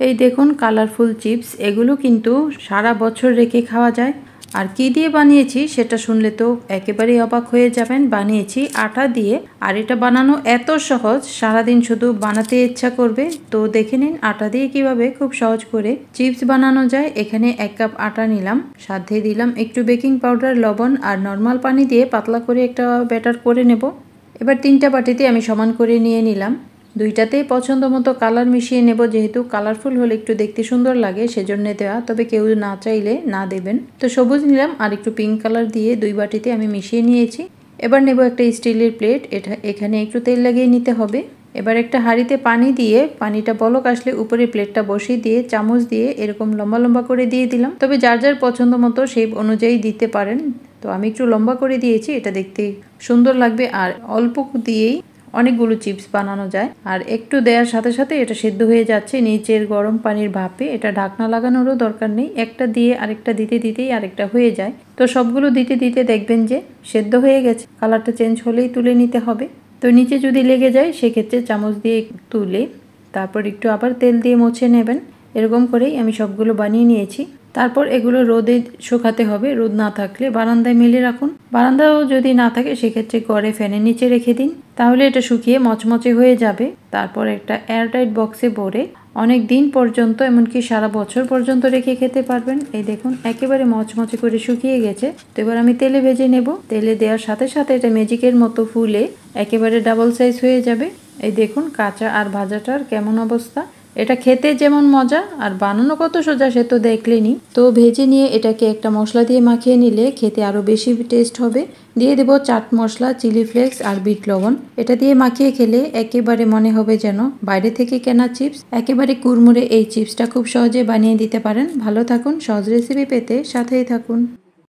এই দেখুন colourful chips, এগুলো কিন্তু সারা বছর রেখে খাওয়া যায়। আর কি দিয়ে বানিয়েছি সেটা শুনলে তো একেবারেই অবাক হয়ে যাবেন। বানিয়েছি আটা দিয়ে, আর এটা বানানো এত সহজ, সারাদিন শুধু বানাতে ইচ্ছা করবে। তো দেখে নিন আটা দিয়ে কিভাবে খুব সহজ করে চিপস বানানো যায়। এখানে 1 কাপ আটা নিলাম, সাথে দিলাম একটু বেকিং পাউডার, লবণ আর নর্মাল পানি দিয়ে পাতলা করে একটা ব্যাটার করে নেব। এবার 3টা বাটিতে আমি সমান করে নিয়ে নিলাম। দুইটাতেই পছন্দ মতো কালার মিশিয়ে নেব, যেহেতু কালারফুল হলে একটু দেখতে সুন্দর লাগে সেজন্য দেওয়া, তবে কেউ না চাইলে না দেবেন। তো সবুজ নিলাম আর একটু পিঙ্ক কালার দিয়ে 2 বাটিতে আমি মিশিয়ে নিয়েছি। এবার নেব একটা স্টিলের প্লেট, এখানে একটু তেল লাগিয়ে নিতে হবে। এবার একটা হাঁড়িতে পানি দিয়ে, পানিটা বলক আসলে উপরে প্লেটটা বসিয়ে দিয়ে চামচ দিয়ে এরকম লম্বা লম্বা করে দিয়ে দিলাম। তবে যার যার পছন্দ মতো শেপ অনুযায়ী দিতে পারেন। তো আমি একটু লম্বা করে দিয়েছি, এটা দেখতে সুন্দর লাগবে। আর অল্প দিয়েই অনেকগুলো চিপস বানানো যায়। আর একটু দেওয়ার সাথে সাথে এটা সেদ্ধ হয়ে যাচ্ছে নিচের গরম পানির ভাপে। এটা ঢাকনা লাগানোরও দরকার নেই, একটা দিয়ে আরেকটা দিতে দিতেই আরেকটা হয়ে যায়। তো সবগুলো দিতে দিতে দেখবেন যে সেদ্ধ হয়ে গেছে, কালারটা চেঞ্জ হলেই তুলে নিতে হবে। তো নিচে যদি লেগে যায় সেক্ষেত্রে চামচ দিয়ে তুলে তারপর একটু আবার তেল দিয়ে মুছে নেবেন। এরকম করেই আমি সবগুলো বানিয়ে নিয়েছি। তারপর এগুলো রোদে শুকাতে হবে, রোদ না থাকলে বারান্দায় মেলে রাখুন। বারান্দাও যদি না থাকে সেক্ষেত্রে ঘরে ফ্যানের নিচে রেখে দিন, তাহলে এটা শুকিয়ে মচমচে হয়ে যাবে। তারপর একটা এয়ারটাইট বক্সে ভরে অনেক দিন পর্যন্ত, এমনকি সারা বছর পর্যন্ত রেখে খেতে পারবেন। এই দেখুন একেবারে মচমচে করে শুকিয়ে গেছে। তো এবার আমি তেলে ভেজে নেব। তেলে দেওয়ার সাথে সাথে এটা ম্যাজিকের মতো ফুলে একেবারে ডাবল সাইজ হয়ে যাবে। এই দেখুন কাঁচা আর ভাজাটার কেমন অবস্থা। এটা খেতে যেমন মজা আর বানানো কত সোজা সে তো দেখলেনি। তো ভেজে নিয়ে এটাকে একটা মশলা দিয়ে মাখিয়ে নিলে খেতে আরো বেশি টেস্ট হবে। দিয়ে দেব চাট মশলা, চিলি ফ্লেক্স আর বিট লবণ। এটা দিয়ে মাখিয়ে খেলে একেবারে মনে হবে যেন বাইরে থেকে কেনা চিপস। একেবারে কুড়মুড়ে এই চিপসটা খুব সহজে বানিয়ে দিতে পারেন। ভালো থাকুন, সহজ রেসিপি পেতে সাথেই থাকুন।